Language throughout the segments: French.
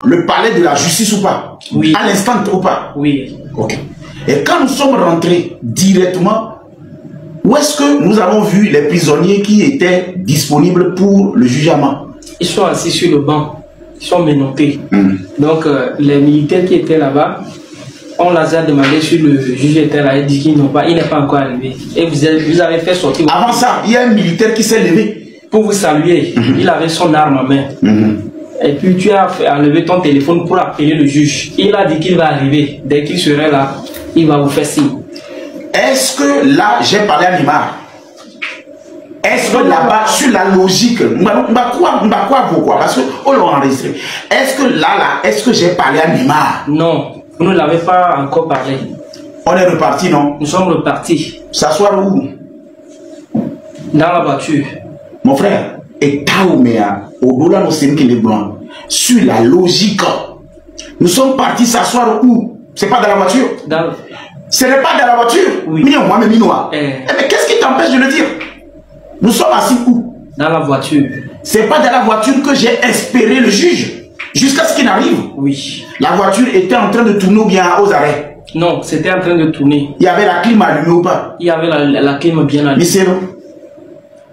le palais de la justice ou pas? Oui. À l'instant ou pas? Oui. Ok. Et quand nous sommes rentrés directement, où est-ce que nous avons vu les prisonniers qui étaient disponibles pour le jugement? Ils sont assis sur le banc, ils sont menottés. Donc les militaires qui étaient là-bas, on les a demandé si le juge était là, il dit qu'il n'est pas encore arrivé. Et vous avez fait sortir... Avant ça, il y a un militaire qui s'est levé. Pour vous saluer, il avait son arme en main. Et puis tu as enlevé ton téléphone pour appeler le juge. Il a dit qu'il va arriver. Dès qu'il serait là, il va vous faire signe. Est-ce que là, j'ai parlé à Neymar? Est-ce que là-bas, sur la logique, parce qu'on l'a enregistré. Est-ce que là, est-ce que j'ai parlé à Neymar? Non, vous ne l'avez pas encore parlé. On est reparti, non? Nous sommes repartis. S'asseoir où? Dans la voiture. Mon frère, et Taoumea, au-delà de ce qui est blanc, sur la logique, nous sommes partis s'asseoir où? C'est pas dans la voiture? Ce n'est pas dans la voiture? Oui. Mais qu'est-ce qui t'empêche de le dire? Nous sommes assis où? Dans la voiture. C'est pas dans la voiture que j'ai espéré le juge, jusqu'à ce qu'il arrive. Oui. La voiture était en train de tourner ou bien aux arrêts? Non, c'était en train de tourner. Il y avait la clim allumée ou pas? Il y avait la clim bien allumée.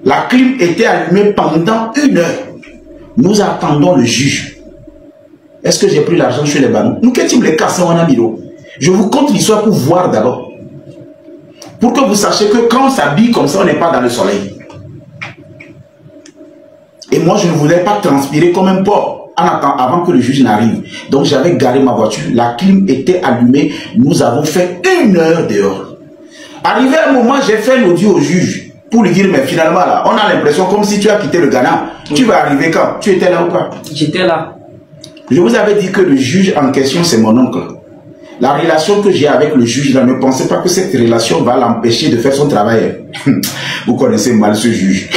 La clim était allumée pendant 1 heure. Nous attendons le juge. Est-ce que j'ai pris l'argent chez les banques? Nous qu'est-ce les casser en amiro? Je vous conte l'histoire pour voir d'abord. Pour que vous sachiez que quand on s'habille comme ça, on n'est pas dans le soleil. Et moi, je ne voulais pas transpirer comme un porc avant que le juge n'arrive. Donc, j'avais garé ma voiture. La clim était allumée. Nous avons fait 1 heure dehors. Arrivé un moment, j'ai fait un audio au juge pour lui dire, mais finalement, là, on a l'impression comme si tu as quitté le Ghana. Oui. Tu vas arriver quand? Tu étais là ou pas? J'étais là. Je vous avais dit que le juge en question, c'est mon oncle. La relation que j'ai avec le juge, là, ne pensez pas que cette relation va l'empêcher de faire son travail. Vous connaissez mal ce juge.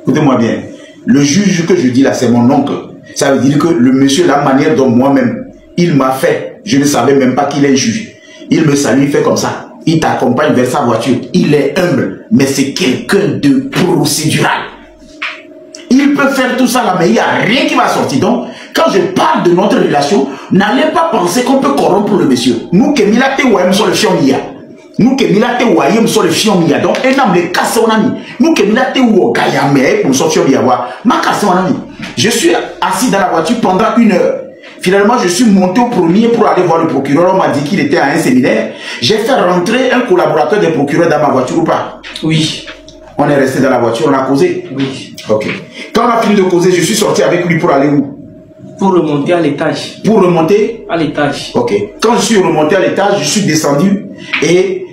Écoutez-moi bien. Le juge que je dis là, c'est mon oncle. Ça veut dire que le monsieur, la manière dont moi-même, il m'a fait, je ne savais même pas qu'il est juge. Il me salue, il fait comme ça. Il t'accompagne vers sa voiture. Il est humble, mais c'est quelqu'un de procédural. Il peut faire tout ça là, mais il n'y a rien qui va sortir. Donc, quand je parle de notre relation, n'allez pas penser qu'on peut corrompre le monsieur. Nous, que milate ouayem sur le fion mia. Nous, que milate ouayem sur le fion mia. Donc, un homme les casse on ami. Nous, que milate ouayame pour sortir mia. Ma casse on ami. Je suis assis dans la voiture pendant 1 heure. Finalement, je suis monté au premier pour aller voir le procureur. On m'a dit qu'il était à un séminaire. J'ai fait rentrer un collaborateur des procureurs dans ma voiture ou pas? Oui. On est resté dans la voiture, on a causé? Oui. Ok. Quand on a fini de causer, je suis sorti avec lui pour aller où? Pour remonter à l'étage. Pour remonter? À l'étage. Ok. Quand je suis remonté à l'étage, je suis descendu et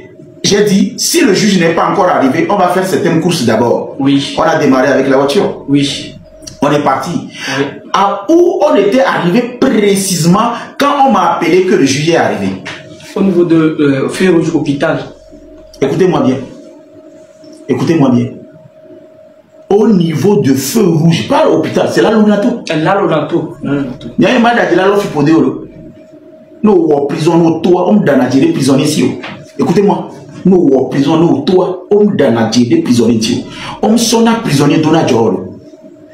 j'ai dit, si le juge n'est pas encore arrivé, on va faire certaines courses d'abord. Oui. On a démarré avec la voiture. Oui. On est parti. Oui. À où on était arrivé précisément quand on m'a appelé que le juge est arrivé? Au niveau de Feu Rouge Hôpital. Écoutez-moi bien. Écoutez-moi bien. Au niveau de Feu Rouge, pas l'hôpital, c'est là l'Onato. Là l'Onato. Il y a un mal de la loi fipodé. Nous, en prison, nous, toi, on donne à dire des prisonniers ici. Écoutez-moi. Nous, en prison, nous, toi, on donne à dire des prisonniers ici. On sonne un prisonnier donné à Djoro.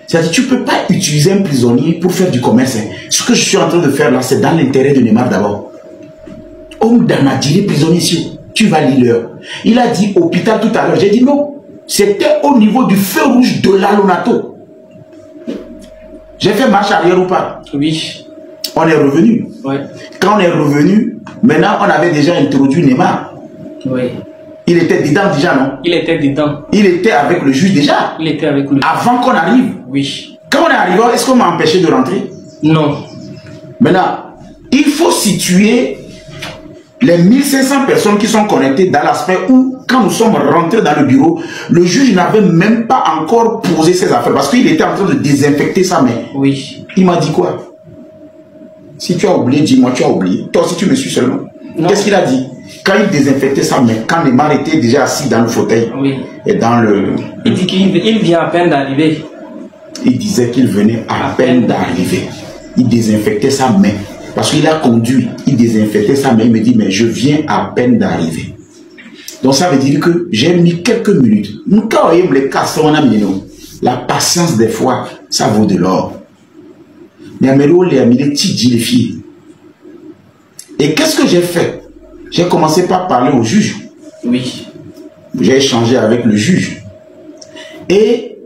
C'est-à-dire, tu ne peux pas utiliser un prisonnier pour faire du commerce. Ce que je suis en train de faire là, c'est dans l'intérêt de Neymar d'abord. On donne à dire des prisonniers ici. Tu vas lire l'heure. Il a dit hôpital tout à l'heure. J'ai dit non. C'était au niveau du Feu Rouge de l'Alonato. J'ai fait marche arrière ou pas? Oui. On est revenu. Oui. Quand on est revenu, maintenant on avait déjà introduit Neymar. Oui. Il était dedans déjà, non? Il était dedans. Il était avec le juge déjà. Il était avec le juge. Avant qu'on arrive. Oui. Quand on est arrivé, est-ce qu'on m'a empêché de rentrer? Non. Maintenant, il faut situer les 1500 personnes qui sont connectées dans l'aspect où, quand nous sommes rentrés dans le bureau, le juge n'avait même pas encore posé ses affaires parce qu'il était en train de désinfecter sa main. Oui. Il m'a dit quoi? Si tu as oublié, dis-moi, tu as oublié. Toi aussi, tu me suis seulement. Qu'est-ce qu'il a dit? Quand il désinfectait sa main, quand Neymar était déjà assis dans le fauteuil, oui. Et dans le... Il dit qu'il vient à peine d'arriver. Il disait qu'il venait à peine d'arriver. Il désinfectait sa main. Parce qu'il a conduit, il désinfectait sa main, il me dit, mais je viens à peine d'arriver. Donc ça veut dire que j'ai mis quelques minutes. La patience des fois, ça vaut de l'or. Et qu'est-ce que j'ai fait? J'ai commencé par parler au juge. Oui. J'ai échangé avec le juge. Et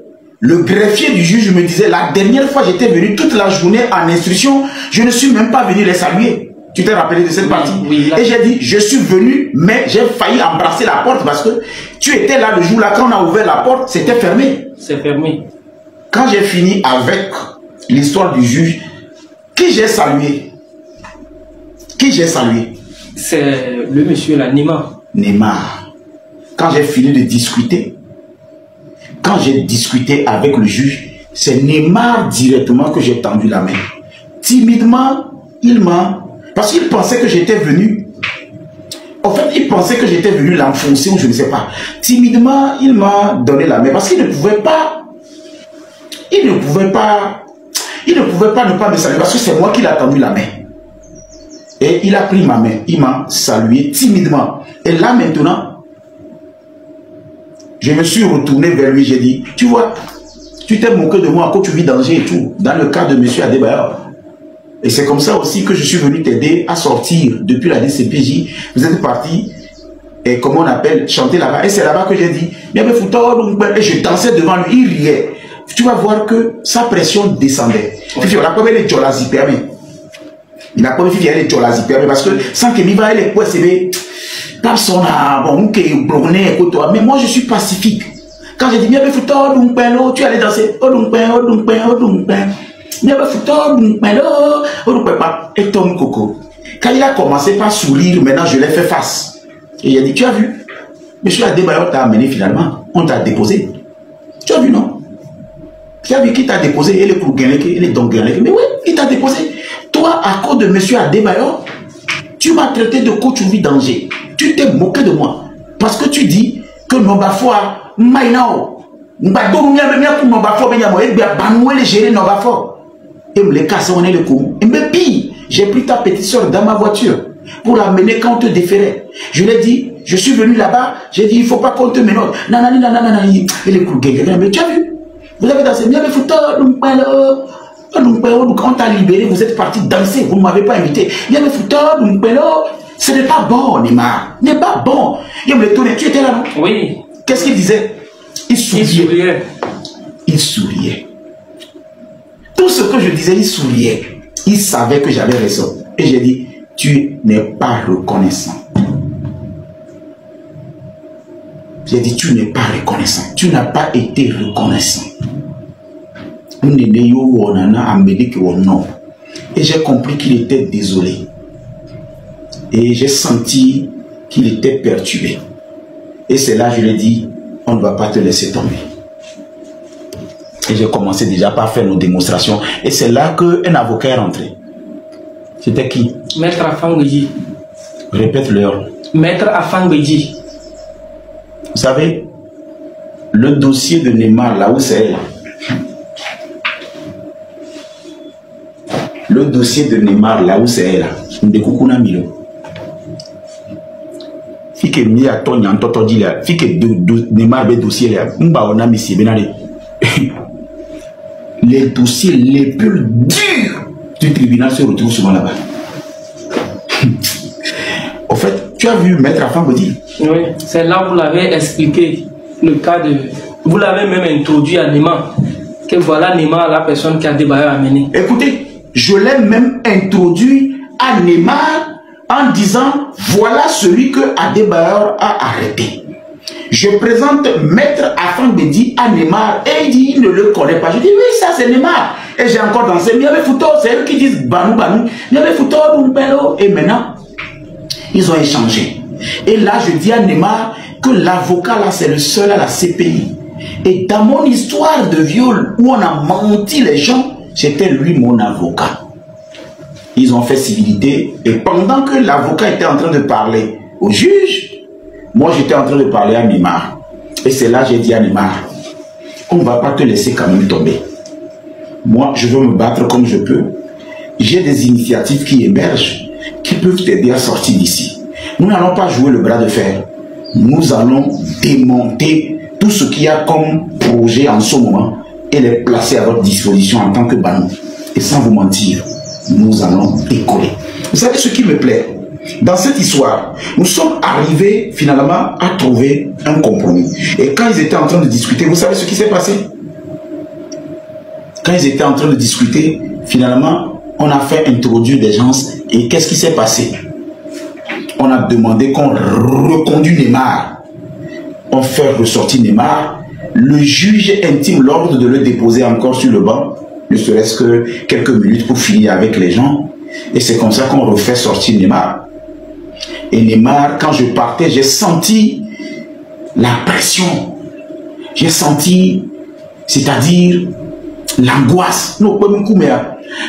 le greffier du juge me disait, la dernière fois j'étais venu toute la journée en instruction, je ne suis même pas venu les saluer. Tu t'es rappelé de cette partie? Oui, et j'ai dit, je suis venu, mais j'ai failli embrasser la porte parce que tu étais là le jour-là, quand on a ouvert la porte, c'était fermé. C'est fermé. Quand j'ai fini avec l'histoire du juge, qui j'ai salué? Qui j'ai salué? C'est le monsieur là, Neymar. Neymar. Quand j'ai fini de discuter, quand j'ai discuté avec le juge, c'est Neymar directement que j'ai tendu la main. Timidement, il m'a... Parce qu'il pensait que j'étais venu... En fait, il pensait que j'étais venu l'enfoncer ou je ne sais pas. Timidement, il m'a donné la main parce qu'il ne pouvait pas... Il ne pouvait pas ne pas me saluer parce que c'est moi qui l'ai tendu la main. Et il a pris ma main, il m'a salué timidement. Et là maintenant, je me suis retourné vers lui, j'ai dit, tu vois, tu t'es moqué de moi quand tu vis danger et tout, dans le cas de M. Adebayor. Et c'est comme ça aussi que je suis venu t'aider à sortir depuis la DCPJ. Vous êtes parti, et comme on appelle, chanter là-bas. Et c'est là-bas que j'ai dit, et je dansais devant lui, il riait. Tu vas voir que sa pression descendait. La première est Jolazipéame. Il n'a pas vu qu'il y a les Jolazipéame parce que sans que Miva les points c'est pas son bon mais moi je suis pacifique. Quand j'ai dit bien tu allais danser et Tom Coco. Quand il a commencé par sourire, maintenant je l'ai fait face. Et il a dit, tu as vu, monsieur Adebayor t'a amené finalement, on t'a déposé. Tu as vu, non? Tu as vu qui t'a déposé, et les Kouguenleke, et les Donguenleke. Mais oui, il t'a déposé. Toi, à cause de monsieur Adebayor, tu m'as traité de coach ou danger. Tu t'es moqué de moi. Parce que tu dis que Nobafoa, Maïnao, et me les casser, on est le coup. Et me pire, j'ai pris ta petite soeur dans ma voiture pour l'amener quand on te déférait. Je lui ai dit, je suis venu là-bas, j'ai dit, il ne faut pas qu'on te ménage. Nanani, et les coups, mais tu as vu? Vous avez dansé, mais on t'a libéré, vous êtes parti danser, vous ne m'avez pas invité. Ce n'est pas bon, Neymar. Ce n'est pas bon. Il me tourné, tu étais là, non? Oui. Qu'est-ce qu'il disait? Il souriait. Il souriait. Tout ce que je disais, il souriait. Il savait que j'avais raison. Et j'ai dit, tu n'es pas reconnaissant. J'ai dit, tu n'es pas reconnaissant. Tu n'as pas été reconnaissant. Et j'ai compris qu'il était désolé. Et j'ai senti qu'il était perturbé. Et c'est là que je lui ai dit, on ne va pas te laisser tomber. Et j'ai commencé déjà par faire nos démonstrations. Et c'est là qu'un avocat est rentré. C'était qui? Maître Afangbeji. Répète-leur. Maître Afangbeji. Vous savez, le dossier de Neymar, là où c'est... Le dossier de Neymar, là où c'est là, de Koukouna Milo. Fike mi a ton yan toto dit là, fike Neymar be dossier là, mba on a mis si benale. Les dossiers les plus durs du tribunal se retrouvent souvent là-bas. En fait, tu as vu Maître Afangbeji? Oui, c'est là où vous l'avez expliqué, le cas de... Vous l'avez même introduit à Neymar, que voilà Neymar, la personne qui a Adebayor amené. Écoutez, je l'ai même introduit à Neymar en disant, voilà celui que Adebayor a arrêté. Je présente Maître Afangbeji à Neymar et il dit, il ne le connaît pas. Je dis, oui, ça c'est Neymar. Et j'ai encore dansé, mais il y avait Fouto, c'est eux qui disent Banou Banou. Il y avait Fouto, Dumpelo. Et maintenant, ils ont échangé. Et là, je dis à Neymar que l'avocat là, c'est le seul à la CPI. Et dans mon histoire de viol où on a menti les gens, c'était lui mon avocat. Ils ont fait civilité. Et pendant que l'avocat était en train de parler au juge, moi j'étais en train de parler à Neymar. Et c'est là que j'ai dit à Neymar, on ne va pas te laisser quand même tomber. Moi, je veux me battre comme je peux. J'ai des initiatives qui émergent, qui peuvent t'aider à sortir d'ici. Nous n'allons pas jouer le bras de fer. Nous allons démonter tout ce qu'il y a comme projet en ce moment et les placer à votre disposition en tant que banon. Et sans vous mentir, nous allons décoller. Vous savez ce qui me plaît? Dans cette histoire, nous sommes arrivés finalement à trouver un compromis. Et quand ils étaient en train de discuter, vous savez ce qui s'est passé? Quand ils étaient en train de discuter, finalement, on a fait introduire des gens. Et qu'est-ce qui s'est passé? On a demandé qu'on reconduise Neymar. On fait ressortir Neymar. Le juge intime l'ordre de le déposer encore sur le banc, ne serait-ce que quelques minutes pour finir avec les gens. Et c'est comme ça qu'on refait sortir Neymar. Et Neymar, quand je partais, j'ai senti la pression. J'ai senti, c'est-à-dire l'angoisse. Non,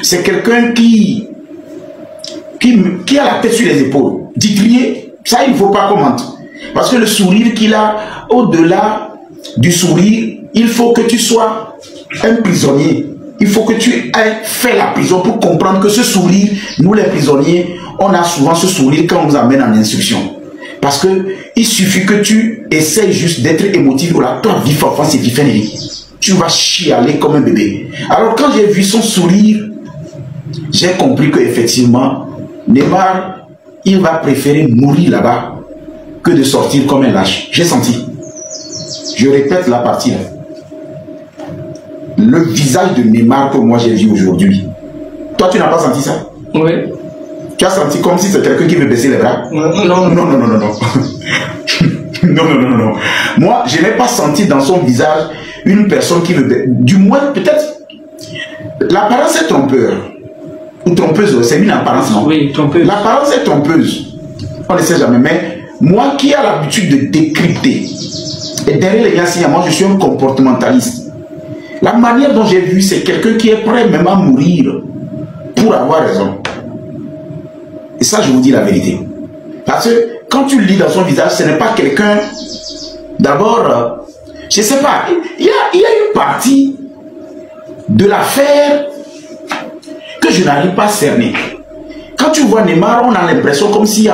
c'est quelqu'un qui a la tête sur les épaules. Dites-lui, ça il ne faut pas commenter. Parce que le sourire qu'il a, au-delà du sourire, il faut que tu sois un prisonnier. Il faut que tu aies fait la prison pour comprendre que ce sourire, nous les prisonniers, on a souvent ce sourire quand on nous amène en instruction. Parce que il suffit que tu essayes juste d'être émotif. Voilà, toi, vif enfant, c'est vif. Tu vas chialer comme un bébé. Alors quand j'ai vu son sourire, j'ai compris qu'effectivement, Neymar, il va préférer mourir là-bas que de sortir comme un lâche. J'ai senti. Je répète la partie là. Le visage de Neymar que moi j'ai vu aujourd'hui. Toi, tu n'as pas senti ça? Oui. Tu as senti comme si c'est quelqu'un qui veut baisser les bras? Non. Non. Non. Moi, je n'ai pas senti dans son visage une personne qui veut... Du moins, peut-être... L'apparence est trompeur. Ou trompeuse, c'est une apparence, non? Oui, trompeuse. L'apparence est trompeuse. On ne sait jamais. Mais moi qui ai l'habitude de décrypter, et derrière les gars, moi je suis un comportementaliste. La manière dont j'ai vu, c'est quelqu'un qui est prêt même à mourir pour avoir raison. Et ça, je vous dis la vérité. Parce que quand tu lis dans son visage, ce n'est pas quelqu'un... D'abord, je ne sais pas, il y a une partie de l'affaire que je n'arrive pas à cerner. Quand tu vois Neymar, on a l'impression comme s'il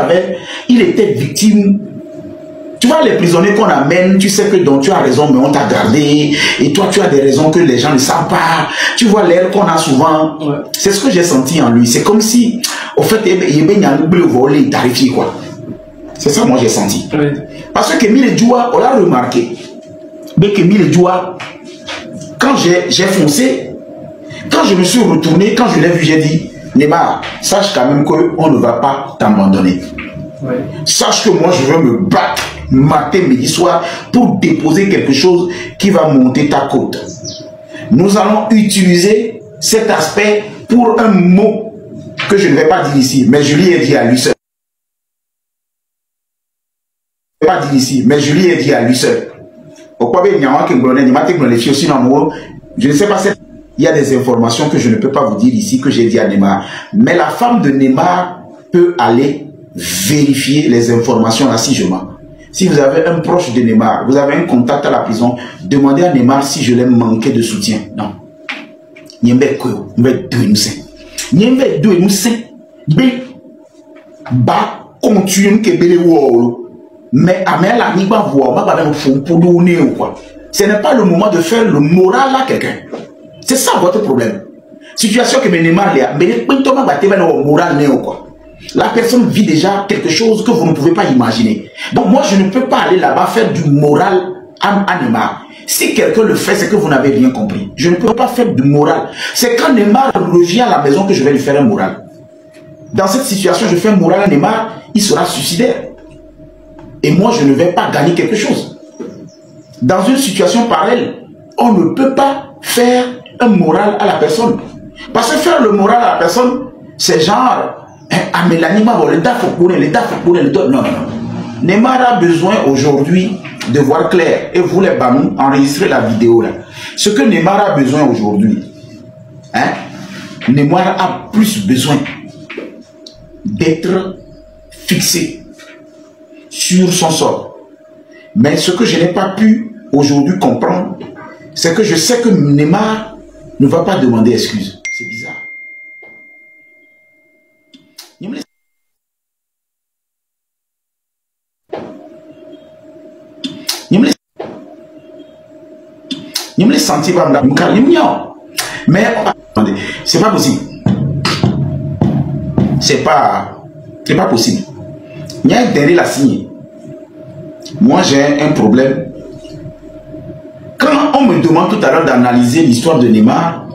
était victime. Tu vois les prisonniers qu'on amène, tu sais que donc tu as raison, mais on t'a gardé. Et toi, tu as des raisons que les gens ne savent pas. Tu vois l'air qu'on a souvent. Ouais. C'est ce que j'ai senti en lui. C'est comme si, au fait, il y a un volé tarifié, quoi. C'est ça, moi, j'ai senti. Ouais. Parce que Kémy Djoua, on l'a remarqué. Mais Kémy Djoua, quand j'ai foncé, quand je me suis retourné, quand je l'ai vu, j'ai dit, Neymar, sache quand même qu'on ne va pas t'abandonner. Ouais. Sache que moi, je veux me battre matin, midi, soir pour déposer quelque chose qui va monter ta côte. Nous allons utiliser cet aspect pour un mot que je ne vais pas dire ici, mais je lui ai dit à lui seul. Pas dire ici, mais je lui ai dit à lui seul. Je ne sais pas, il y a des informations que je ne peux pas vous dire ici, que j'ai dit à Neymar. Mais la femme de Neymar peut aller vérifier les informations là si je mens. Si vous avez un proche de Neymar, vous avez un contact à la prison, demandez à Neymar si je l'ai manqué de soutien. Non. Mais ce n'est pas le moment de faire le moral à quelqu'un. C'est ça votre problème. Situation que Neymar a, mais moral quoi. La personne vit déjà quelque chose que vous ne pouvez pas imaginer. Donc moi, je ne peux pas aller là-bas faire du moral à Neymar. Si quelqu'un le fait, c'est que vous n'avez rien compris. Je ne peux pas faire du moral. C'est quand Neymar revient à la maison que je vais lui faire un moral. Dans cette situation, je fais un moral à Neymar, il sera suicidaire. Et moi, je ne vais pas gagner quelque chose. Dans une situation parallèle, on ne peut pas faire un moral à la personne. Parce que faire le moral à la personne, c'est genre... Non. Neymar a besoin aujourd'hui de voir clair. Et vous les bamous, enregistrez la vidéo là. Ce que Neymar a besoin aujourd'hui, Neymar a plus besoin d'être fixé sur son sort. Mais ce que je n'ai pas pu aujourd'hui comprendre, c'est que je sais que Neymar ne va pas demander excuse. C'est bizarre. Mais C'est pas possible. C'est pas possible. Il y a un dernier la signé. Moi, j'ai un problème. Quand on me demande tout à l'heure d'analyser l'histoire de Neymar,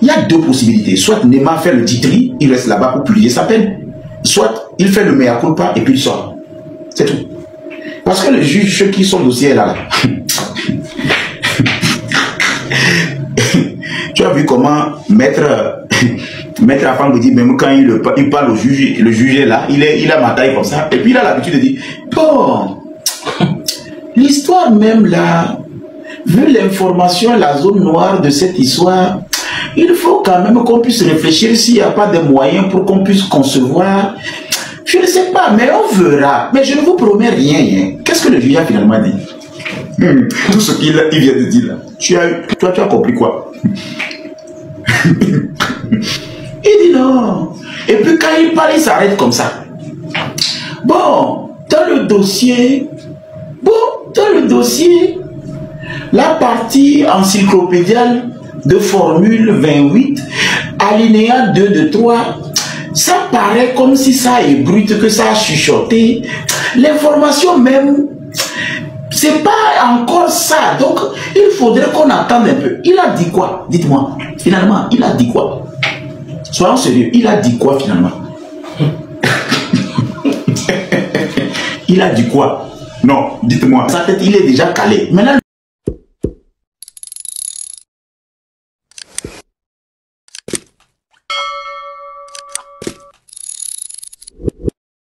il y a deux possibilités. Soit Neymar fait le titri, il reste là-bas pour publier sa peine. Soit il fait le mea culpa et puis il sort. C'est tout. Parce que le juge, ceux qui sont dossier est là. Tu as vu comment maître Afang dit, même quand il parle au juge, le juge est là, il a ma taille comme ça, et puis il a l'habitude de dire, bon, l'histoire même là, vu l'information, la zone noire de cette histoire, il faut quand même qu'on puisse réfléchir s'il n'y a pas de moyens pour qu'on puisse concevoir. Je ne sais pas, mais on verra. Mais je ne vous promets rien. Hein. Qu'est-ce que le juge a finalement dit? Tout ce qu'il vient de dire là. Tu as compris quoi? Il dit non. Et puis quand il parle, il s'arrête comme ça. Bon, dans le dossier, la partie encyclopédiale de formule 28, alinéa 2 de 3, ça paraît comme si ça est brut, que ça a chuchoté. L'information même, c'est pas encore ça. Donc, il faudrait qu'on attende un peu. Il a dit quoi? Dites-moi. Finalement, il a dit quoi? Soyons sérieux. Il a dit quoi finalement? Il a dit quoi? Non, dites-moi. Sa tête, il est déjà calé. Maintenant,